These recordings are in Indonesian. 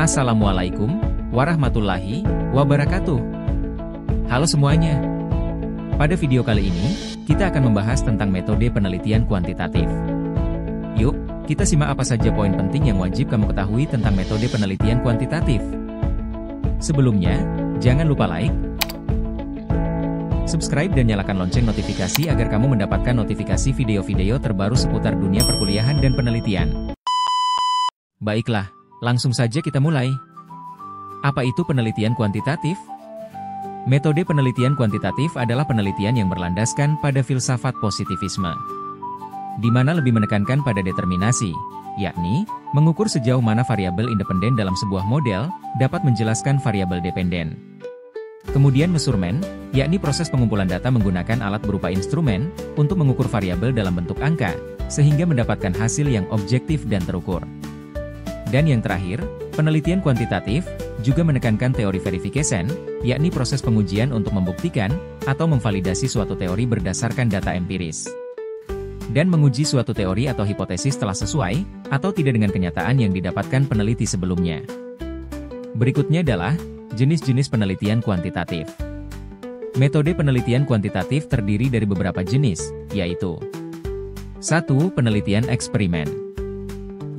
Assalamualaikum warahmatullahi wabarakatuh. Halo semuanya. Pada video kali ini, kita akan membahas tentang metode penelitian kuantitatif. Yuk, kita simak apa saja poin penting yang wajib kamu ketahui tentang metode penelitian kuantitatif. Sebelumnya, jangan lupa like, subscribe dan nyalakan lonceng notifikasi agar kamu mendapatkan notifikasi video-video terbaru seputar dunia perkuliahan dan penelitian. Baiklah, langsung saja kita mulai. Apa itu penelitian kuantitatif? Metode penelitian kuantitatif adalah penelitian yang berlandaskan pada filsafat positivisme, di mana lebih menekankan pada determinasi, yakni mengukur sejauh mana variabel independen dalam sebuah model dapat menjelaskan variabel dependen. Kemudian measurement, yakni proses pengumpulan data menggunakan alat berupa instrumen untuk mengukur variabel dalam bentuk angka, sehingga mendapatkan hasil yang objektif dan terukur. Dan yang terakhir, penelitian kuantitatif juga menekankan teori verification, yakni proses pengujian untuk membuktikan atau memvalidasi suatu teori berdasarkan data empiris. Dan menguji suatu teori atau hipotesis telah sesuai atau tidak dengan kenyataan yang didapatkan peneliti sebelumnya. Berikutnya adalah jenis-jenis penelitian kuantitatif. Metode penelitian kuantitatif terdiri dari beberapa jenis, yaitu 1. Penelitian eksperimen,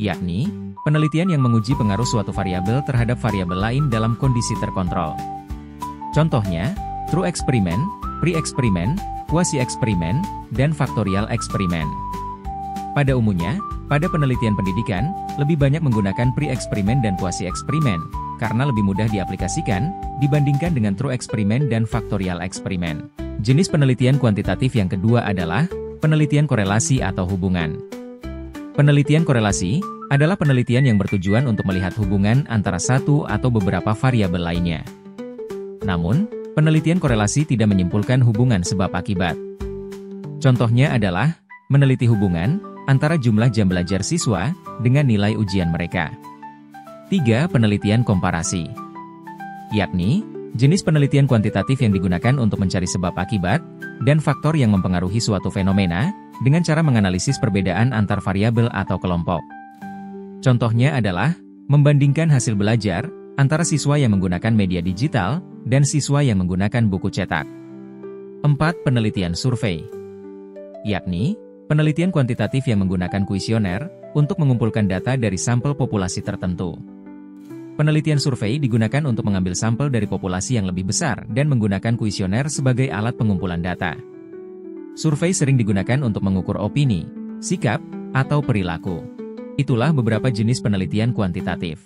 yakni penelitian yang menguji pengaruh suatu variabel terhadap variabel lain dalam kondisi terkontrol. Contohnya, true eksperimen, pre-eksperimen, quasi-eksperimen, dan faktorial eksperimen. Pada umumnya, pada penelitian pendidikan, lebih banyak menggunakan pre-eksperimen dan quasi-eksperimen, karena lebih mudah diaplikasikan, dibandingkan dengan true eksperimen dan faktorial eksperimen. Jenis penelitian kuantitatif yang kedua adalah penelitian korelasi atau hubungan. Penelitian korelasi adalah penelitian yang bertujuan untuk melihat hubungan antara satu atau beberapa variabel lainnya. Namun, penelitian korelasi tidak menyimpulkan hubungan sebab akibat. Contohnya adalah meneliti hubungan antara jumlah jam belajar siswa dengan nilai ujian mereka. 3. Penelitian komparasi, yakni jenis penelitian kuantitatif yang digunakan untuk mencari sebab akibat dan faktor yang mempengaruhi suatu fenomena dengan cara menganalisis perbedaan antar variabel atau kelompok. Contohnya adalah membandingkan hasil belajar antara siswa yang menggunakan media digital dan siswa yang menggunakan buku cetak. 4. Penelitian survei, yakni penelitian kuantitatif yang menggunakan kuesioner untuk mengumpulkan data dari sampel populasi tertentu. Penelitian survei digunakan untuk mengambil sampel dari populasi yang lebih besar dan menggunakan kuesioner sebagai alat pengumpulan data. Survei sering digunakan untuk mengukur opini, sikap, atau perilaku. Itulah beberapa jenis penelitian kuantitatif.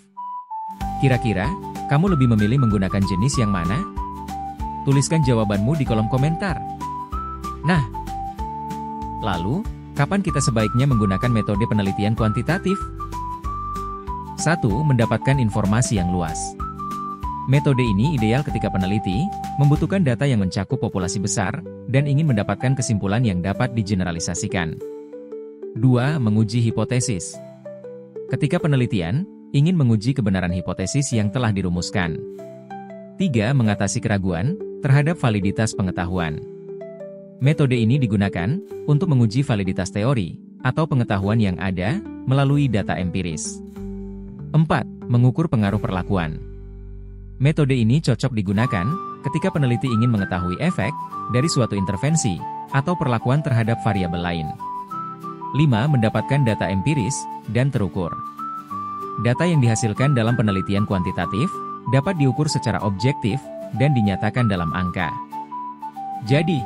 Kira-kira, kamu lebih memilih menggunakan jenis yang mana? Tuliskan jawabanmu di kolom komentar. Nah, lalu, kapan kita sebaiknya menggunakan metode penelitian kuantitatif? 1. Mendapatkan informasi yang luas. Metode ini ideal ketika peneliti membutuhkan data yang mencakup populasi besar dan ingin mendapatkan kesimpulan yang dapat digeneralisasikan. 2. Menguji hipotesis. Ketika penelitian ingin menguji kebenaran hipotesis yang telah dirumuskan. 3. Mengatasi keraguan terhadap validitas pengetahuan. Metode ini digunakan untuk menguji validitas teori atau pengetahuan yang ada melalui data empiris. 4. Mengukur pengaruh perlakuan. Metode ini cocok digunakan ketika peneliti ingin mengetahui efek dari suatu intervensi atau perlakuan terhadap variabel lain. 5. Mendapatkan data empiris dan terukur. Data yang dihasilkan dalam penelitian kuantitatif dapat diukur secara objektif dan dinyatakan dalam angka. Jadi,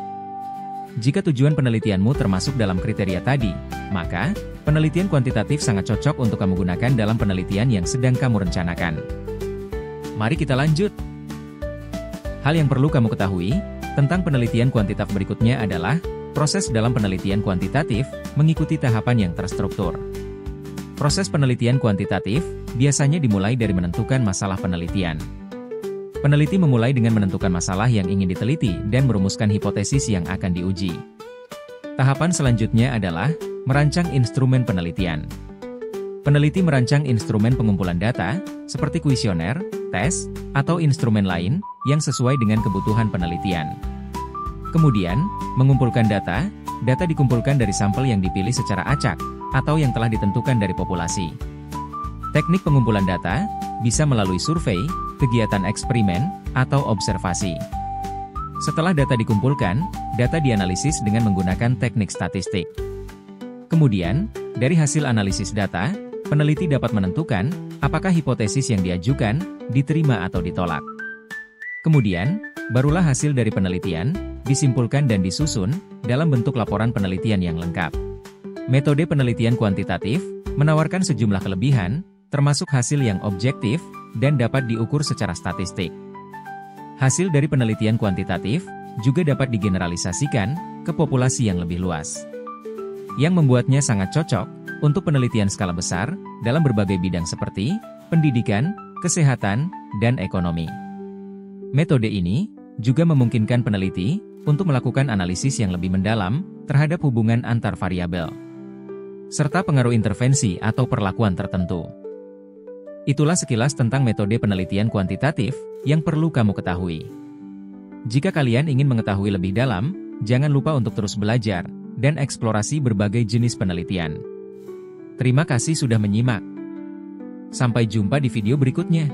jika tujuan penelitianmu termasuk dalam kriteria tadi, maka penelitian kuantitatif sangat cocok untuk kamu gunakan dalam penelitian yang sedang kamu rencanakan. Mari kita lanjut. Hal yang perlu kamu ketahui tentang penelitian kuantitatif berikutnya adalah proses dalam penelitian kuantitatif mengikuti tahapan yang terstruktur. Proses penelitian kuantitatif biasanya dimulai dari menentukan masalah penelitian. Peneliti memulai dengan menentukan masalah yang ingin diteliti dan merumuskan hipotesis yang akan diuji. Tahapan selanjutnya adalah merancang instrumen penelitian. Peneliti merancang instrumen pengumpulan data, seperti kuesioner, tes, atau instrumen lain yang sesuai dengan kebutuhan penelitian. Kemudian, mengumpulkan data. Data dikumpulkan dari sampel yang dipilih secara acak, atau yang telah ditentukan dari populasi. Teknik pengumpulan data bisa melalui survei, kegiatan eksperimen, atau observasi. Setelah data dikumpulkan, data dianalisis dengan menggunakan teknik statistik. Kemudian, dari hasil analisis data, peneliti dapat menentukan apakah hipotesis yang diajukan diterima atau ditolak. Kemudian, barulah hasil dari penelitian disimpulkan dan disusun dalam bentuk laporan penelitian yang lengkap. Metode penelitian kuantitatif menawarkan sejumlah kelebihan, termasuk hasil yang objektif dan dapat diukur secara statistik. Hasil dari penelitian kuantitatif juga dapat digeneralisasikan ke populasi yang lebih luas, yang membuatnya sangat cocok untuk penelitian skala besar dalam berbagai bidang seperti pendidikan, kesehatan, dan ekonomi. Metode ini juga memungkinkan peneliti untuk melakukan analisis yang lebih mendalam terhadap hubungan antar variabel, serta pengaruh intervensi atau perlakuan tertentu. Itulah sekilas tentang metode penelitian kuantitatif yang perlu kamu ketahui. Jika kalian ingin mengetahui lebih dalam, jangan lupa untuk terus belajar dan eksplorasi berbagai jenis penelitian. Terima kasih sudah menyimak. Sampai jumpa di video berikutnya.